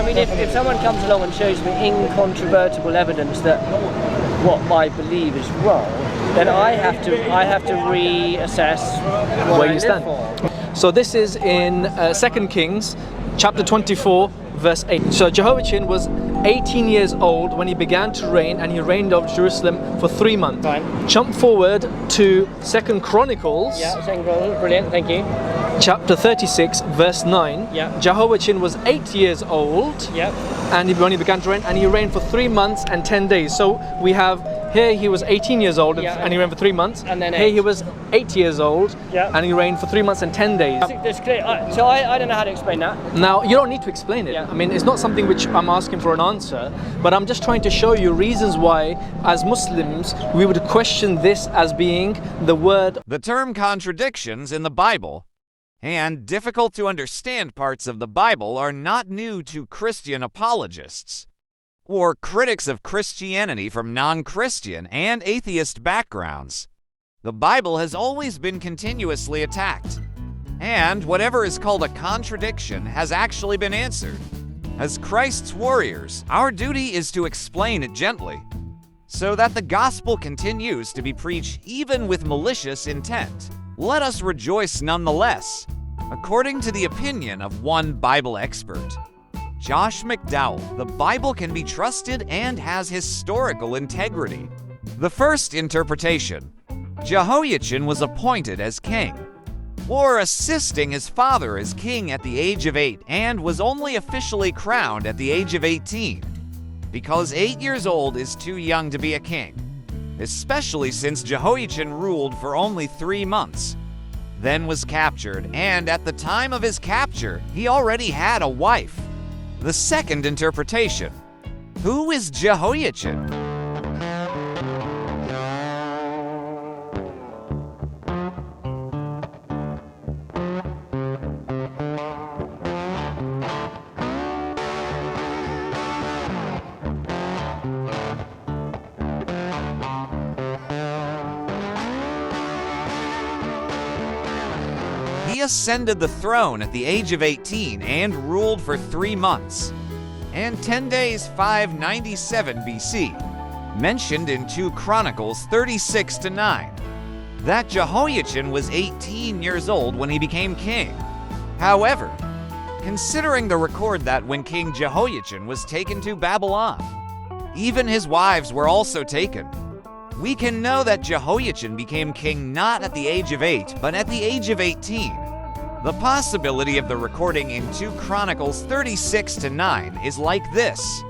mean, if someone comes along and shows me incontrovertible evidence that what I believe is wrong, then I have to reassess where you stand. So this is in 2 Kings chapter 24 verse 8. So Jehoiachin was 18 years old when he began to reign, and he reigned over Jerusalem for 3 months. Fine. Jump forward to 2 Chronicles. Yeah, 2 Chronicles, brilliant, thank you. Chapter 36 verse 9. Yeah. Jehoiachin was 8 years old. Yep. And when he began to reign, and he reigned for 3 months and 10 days. So we have here he was 18 years old, Yeah. and he reigned for 3 months. And then here 8. he was 8 years old, Yeah. and he reigned for 3 months and 10 days. That's clear. So I don't know how to explain that. Now, you don't need to explain it. Yeah. I mean, it's not something which I'm asking for an answer, but I'm just trying to show you reasons why, as Muslims, we would question this as being the word. The term contradictions in the Bible and difficult to understand parts of the Bible are not new to Christian apologists or critics of Christianity from non-Christian and atheist backgrounds. The Bible has always been continuously attacked, and whatever is called a contradiction has actually been answered. As Christ's warriors, our duty is to explain it gently, so that the gospel continues to be preached even with malicious intent. Let us rejoice nonetheless, according to the opinion of one Bible expert, Josh McDowell. The Bible can be trusted and has historical integrity. The first interpretation: Jehoiachin was appointed as king, or assisting his father as king at the age of 8, and was only officially crowned at the age of 18, because 8 years old is too young to be a king, especially since Jehoiachin ruled for only 3 months, then was captured, and at the time of his capture, he already had a wife. The second interpretation: who is Jehoiachin? He ascended the throne at the age of 18 and ruled for 3 months and 10 days 597 BC, mentioned in 2 Chronicles 36-9, that Jehoiachin was 18 years old when he became king. However, considering the record that when King Jehoiachin was taken to Babylon, even his wives were also taken, we can know that Jehoiachin became king not at the age of 8, but at the age of 18. The possibility of the recording in 2 Chronicles 36-9 is like this,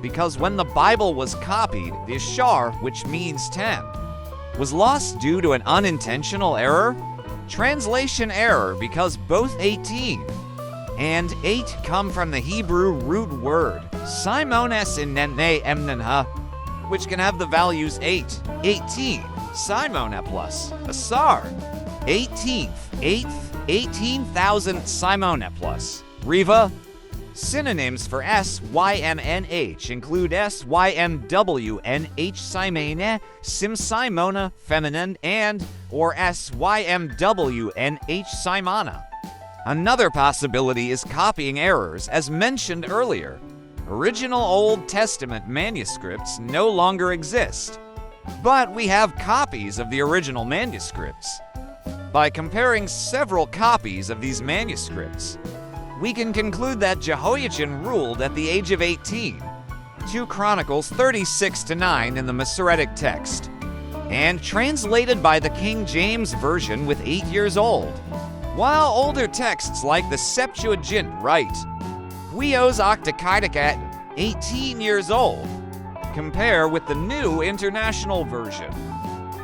because when the Bible was copied, the Ashar, which means 10, was lost due to an unintentional error, translation error, because both 18 and 8 come from the Hebrew root word Simones in Nene Emnenha, which can have the values 8, 18, Simone plus, Asar, 18th, 8th, 18,000 Simone plus. Riva. Synonyms for SYMNH include SYMWNH Simene, Sim Simona Feminine, and or SYMWNH Simona. Another possibility is copying errors, as mentioned earlier. Original Old Testament manuscripts no longer exist, but we have copies of the original manuscripts. By comparing several copies of these manuscripts, we can conclude that Jehoiachin ruled at the age of 18, 2 Chronicles 36-9 in the Masoretic text, and translated by the King James Version with 8 years old, while older texts like the Septuagint write, Huios Octakaitic at 18 years old. Compare with the New International Version.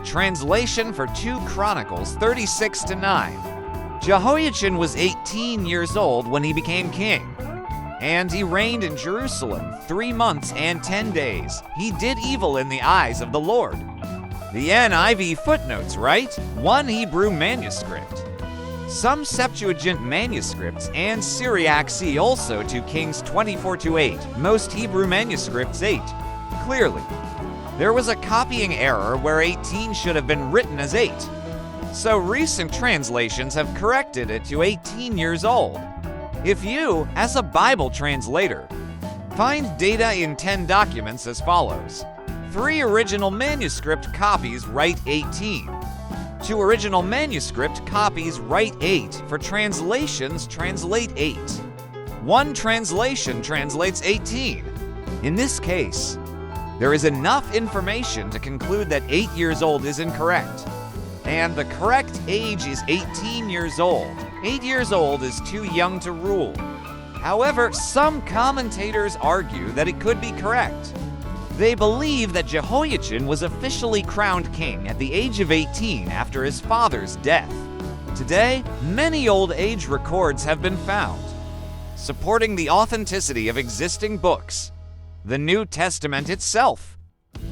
Translation for 2 Chronicles 36-9. Jehoiachin was 18 years old when he became king, and he reigned in Jerusalem 3 months and 10 days. He did evil in the eyes of the Lord. The NIV footnotes write, 1 Hebrew manuscript. Some Septuagint manuscripts and Syriac see also 2 Kings 24-8, most Hebrew manuscripts 8. Clearly, there was a copying error where 18 should have been written as 8. So recent translations have corrected it to 18 years old. If you, as a Bible translator, Find data in 10 documents as follows. 3 original manuscript copies write 18. 2 original manuscript copies write 8. For translations, translate 8. 1 translation translates 18. In this case, there is enough information to conclude that 8 years old is incorrect, and the correct age is 18 years old. 8 years old is too young to rule. However, some commentators argue that it could be correct. They believe that Jehoiachin was officially crowned king at the age of 18 after his father's death. Today, many old age records have been found, supporting the authenticity of existing books. The New Testament itself,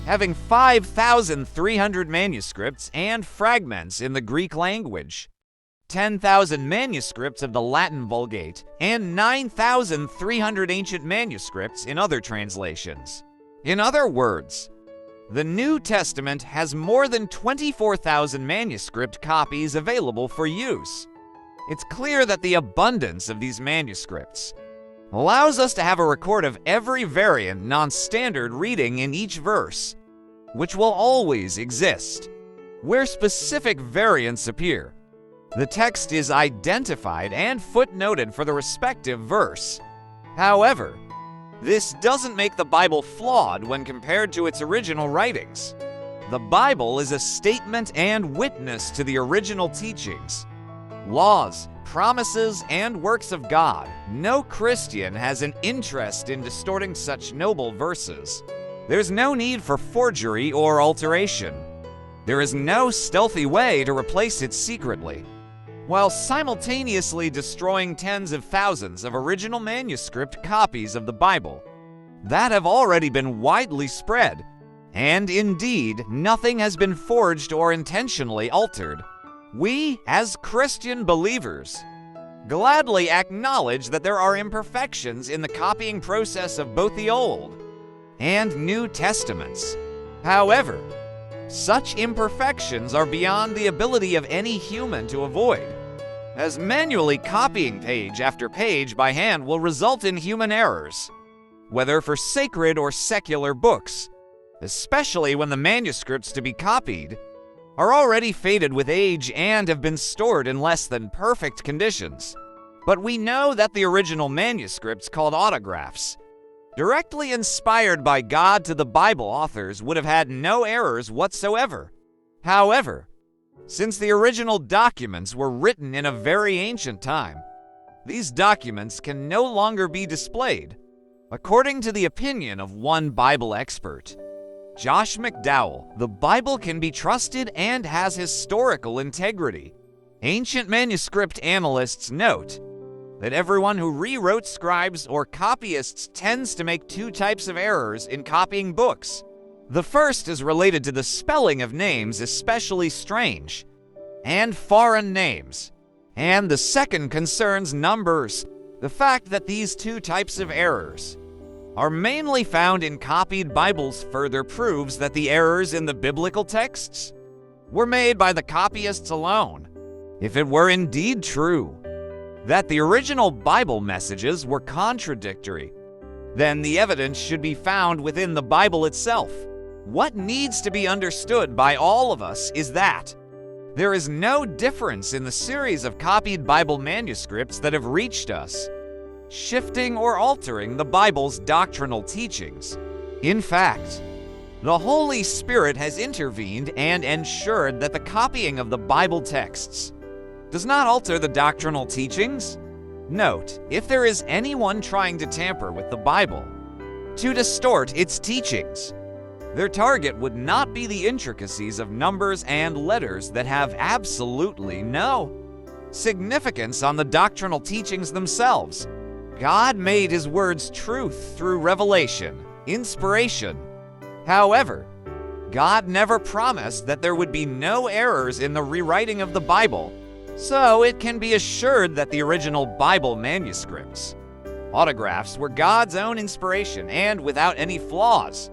having 5,300 manuscripts and fragments in the Greek language, 10,000 manuscripts of the Latin Vulgate, and 9,300 ancient manuscripts in other translations. In other words, the New Testament has more than 24,000 manuscript copies available for use. It's clear that the abundance of these manuscripts allows us to have a record of every variant non-standard reading in each verse, which will always exist. Where specific variants appear, the text is identified and footnoted for the respective verse. However, this doesn't make the Bible flawed when compared to its original writings. The Bible is a statement and witness to the original teachings, laws, promises, and works of God. No Christian has an interest in distorting such noble verses. There's no need for forgery or alteration. There is no stealthy way to replace it secretly, while simultaneously destroying tens of thousands of original manuscript copies of the Bible that have already been widely spread, and indeed, nothing has been forged or intentionally altered. We, as Christian believers, gladly acknowledge that there are imperfections in the copying process of both the Old and New Testaments. However, such imperfections are beyond the ability of any human to avoid, as manually copying page after page by hand will result in human errors, whether for sacred or secular books, especially when the manuscripts to be copied are already faded with age and have been stored in less than perfect conditions. But we know that the original manuscripts, called autographs, directly inspired by God to the Bible authors, would have had no errors whatsoever. However, since the original documents were written in a very ancient time, these documents can no longer be displayed. According to the opinion of one Bible expert, Josh McDowell, the Bible can be trusted and has historical integrity. Ancient manuscript analysts note that everyone who rewrote scribes or copyists tends to make 2 types of errors in copying books. The first is related to the spelling of names, especially strange and foreign names, and the second concerns numbers. The fact that these 2 types of errors are mainly found in copied Bibles further proves that the errors in the biblical texts were made by the copyists alone. If it were indeed true that the original Bible messages were contradictory, then the evidence should be found within the Bible itself. What needs to be understood by all of us is that there is no difference in the series of copied Bible manuscripts that have reached us, shifting or altering the Bible's doctrinal teachings. In fact, the Holy Spirit has intervened and ensured that the copying of the Bible texts does not alter the doctrinal teachings. Note, if there is anyone trying to tamper with the Bible to distort its teachings, their target would not be the intricacies of numbers and letters that have absolutely no significance on the doctrinal teachings themselves. God made His words truth through revelation, inspiration. However, God never promised that there would be no errors in the rewriting of the Bible, so it can be assured that the original Bible manuscripts, autographs, were God's own inspiration and without any flaws.